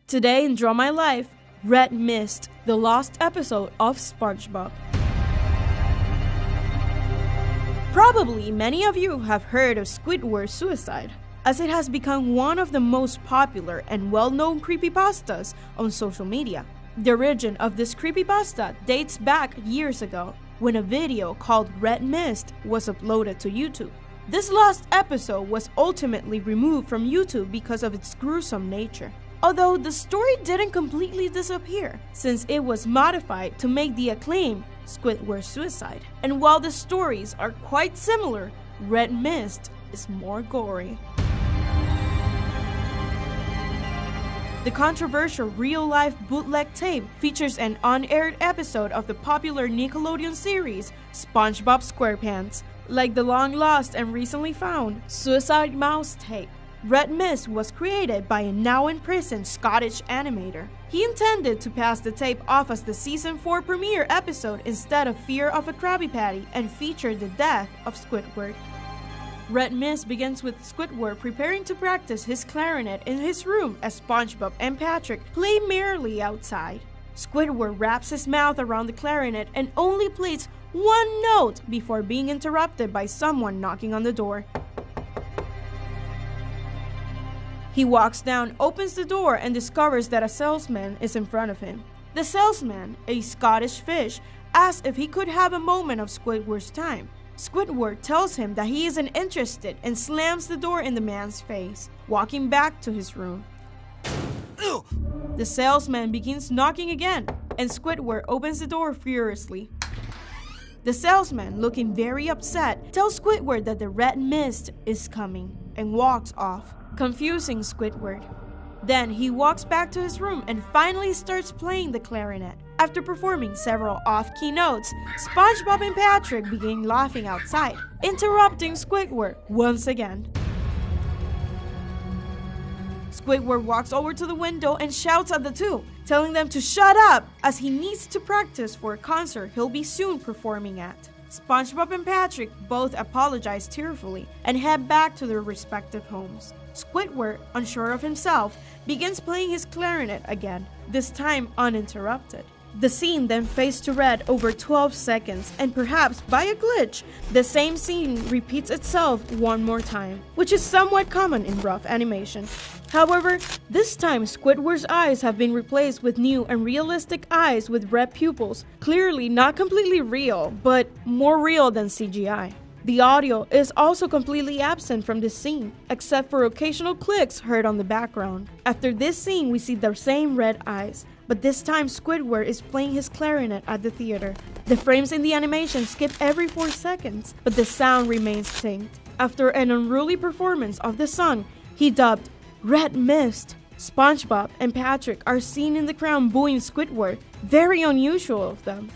Today in Draw My Life, Red Mist, the lost episode of SpongeBob. Probably many of you have heard of Squidward's suicide, as it has become one of the most popular and well-known creepypastas on social media. The origin of this creepypasta dates back years ago, when a video called Red Mist was uploaded to YouTube. This lost episode was ultimately removed from YouTube because of its gruesome nature. Although the story didn't completely disappear, since it was modified to make the acclaimed Squidward's suicide. And while the stories are quite similar, Red Mist is more gory. The controversial real-life bootleg tape features an unaired episode of the popular Nickelodeon series SpongeBob SquarePants, like the long-lost and recently found Suicide Mouse tape. Red Mist was created by a now-in-prison Scottish animator. He intended to pass the tape off as the Season 4 premiere episode instead of Fear of a Krabby Patty and featured the death of Squidward. Red Mist begins with Squidward preparing to practice his clarinet in his room as SpongeBob and Patrick play merrily outside. Squidward wraps his mouth around the clarinet and only plays one note before being interrupted by someone knocking on the door. He walks down, opens the door, and discovers that a salesman is in front of him. The salesman, a Scottish fish, asks if he could have a moment of Squidward's time. Squidward tells him that he isn't interested and slams the door in the man's face, walking back to his room. The salesman begins knocking again, and Squidward opens the door furiously. The salesman, looking very upset, tells Squidward that the red mist is coming and walks off, confusing Squidward. Then he walks back to his room and finally starts playing the clarinet. After performing several off-key notes, SpongeBob and Patrick begin laughing outside, interrupting Squidward once again. Squidward walks over to the window and shouts at the two, telling them to shut up as he needs to practice for a concert he'll be soon performing at. SpongeBob and Patrick both apologize tearfully and head back to their respective homes. Squidward, unsure of himself, begins playing his clarinet again, this time uninterrupted. The scene then fades to red over 12 seconds, and perhaps by a glitch, the same scene repeats itself one more time, which is somewhat common in rough animation. However, this time Squidward's eyes have been replaced with new and realistic eyes with red pupils, clearly not completely real, but more real than CGI. The audio is also completely absent from this scene, except for occasional clicks heard on the background. After this scene, we see the same red eyes, but this time Squidward is playing his clarinet at the theater. The frames in the animation skip every 4 seconds, but the sound remains synced. After an unruly performance of the song, he dubbed Red Mist. SpongeBob and Patrick are seen in the crowd booing Squidward, very unusual of them.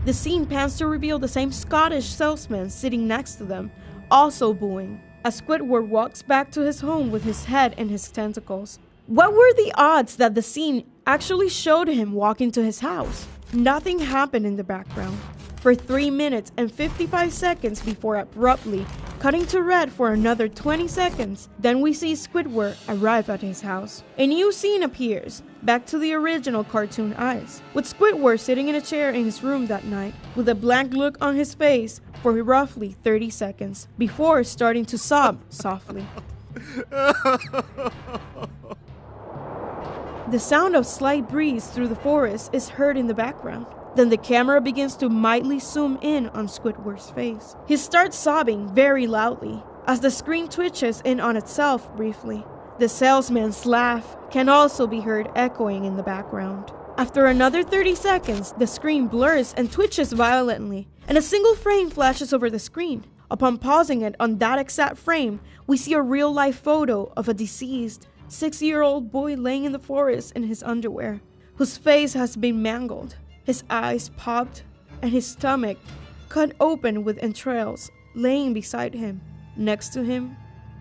The scene pans to reveal the same Scottish salesman sitting next to them, also booing, as Squidward walks back to his home with his head in his tentacles. What were the odds that the scene actually showed him walking to his house? Nothing happened in the background for 3 minutes and 55 seconds before abruptly cutting to red for another 20 seconds. Then we see Squidward arrive at his house. A new scene appears, back to the original cartoon eyes, with Squidward sitting in a chair in his room that night, with a blank look on his face for roughly 30 seconds, before starting to sob softly. The sound of slight breeze through the forest is heard in the background. Then the camera begins to mildly zoom in on Squidward's face. He starts sobbing very loudly, as the screen twitches in on itself briefly. The salesman's laugh can also be heard echoing in the background. After another 30 seconds, the screen blurs and twitches violently, and a single frame flashes over the screen. Upon pausing it on that exact frame, we see a real-life photo of a deceased 6-year-old boy laying in the forest in his underwear, whose face has been mangled, his eyes popped, and his stomach cut open with entrails laying beside him. Next to him,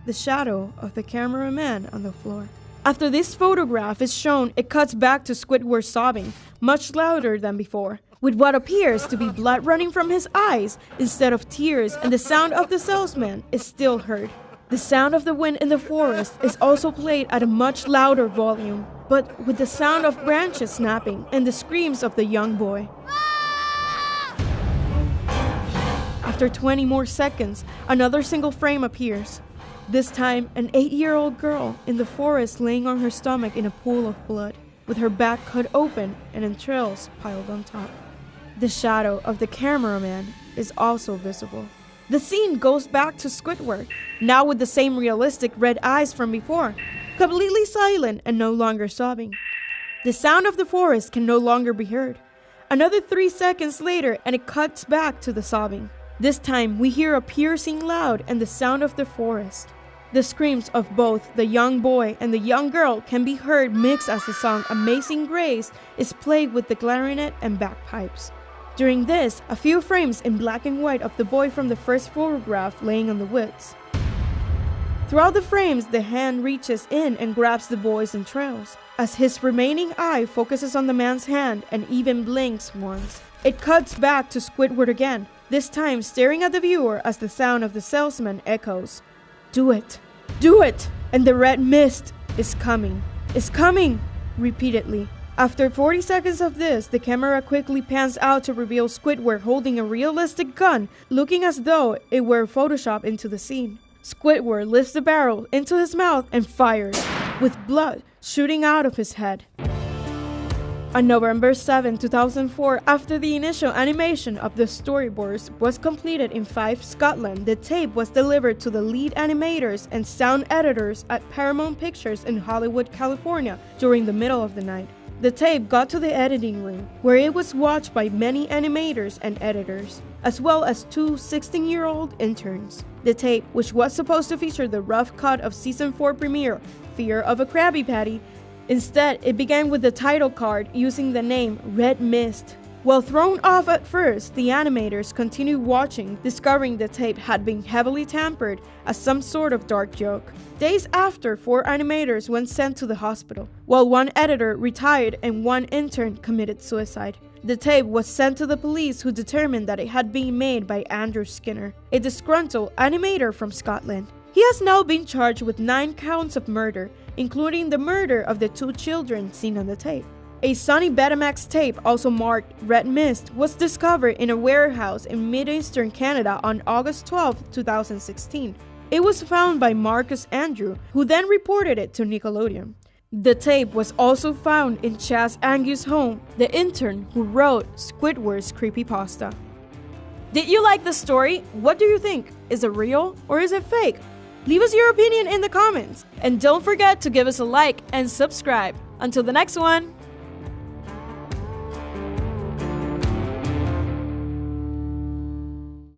the shadow of the cameraman on the floor. After this photograph is shown, it cuts back to Squidward sobbing, much louder than before, with what appears to be blood running from his eyes instead of tears, and the sound of the salesman is still heard. The sound of the wind in the forest is also played at a much louder volume, but with the sound of branches snapping and the screams of the young boy. After 20 more seconds, another single frame appears. This time, an 8-year-old girl in the forest laying on her stomach in a pool of blood, with her back cut open and entrails piled on top. The shadow of the cameraman is also visible. The scene goes back to Squidward, now with the same realistic red eyes from before, completely silent and no longer sobbing. The sound of the forest can no longer be heard. Another 3 seconds later and it cuts back to the sobbing. This time we hear a piercing loud and the sound of the forest. The screams of both the young boy and the young girl can be heard mixed as the song Amazing Grace is played with the clarinet and bagpipes. During this, a few frames in black and white of the boy from the first photograph laying on the woods. Throughout the frames, the hand reaches in and grabs the boy's entrails, as his remaining eye focuses on the man's hand and even blinks once. It cuts back to Squidward again, this time staring at the viewer as the sound of the salesman echoes. "Do it! Do it!" And the red mist is coming, repeatedly. After 40 seconds of this, the camera quickly pans out to reveal Squidward holding a realistic gun, looking as though it were photoshopped into the scene. Squidward lifts the barrel into his mouth and fires, with blood shooting out of his head. On November 7, 2004, after the initial animation of the storyboards was completed in Fife, Scotland, the tape was delivered to the lead animators and sound editors at Paramount Pictures in Hollywood, California, during the middle of the night. The tape got to the editing room, where it was watched by many animators and editors, as well as 2 16-year-old interns. The tape, which was supposed to feature the rough cut of Season 4 premiere, Fear of a Krabby Patty, instead it began with the title card using the name Red Mist. While thrown off at first, the animators continued watching, discovering the tape had been heavily tampered as some sort of dark joke. Days after, 4 animators were sent to the hospital, while 1 editor retired and 1 intern committed suicide. The tape was sent to the police, who determined that it had been made by Andrew Skinner, a disgruntled animator from Scotland. He has now been charged with 9 counts of murder, including the murder of the 2 children seen on the tape. A Sony Betamax tape, also marked Red Mist, was discovered in a warehouse in mid-eastern Canada on August 12, 2016. It was found by Marcus Andrew, who then reported it to Nickelodeon. The tape was also found in Chaz Angus' home, the intern who wrote Squidward's creepypasta. Did you like the story? What do you think? Is it real or is it fake? Leave us your opinion in the comments. And don't forget to give us a like and subscribe. Until the next one!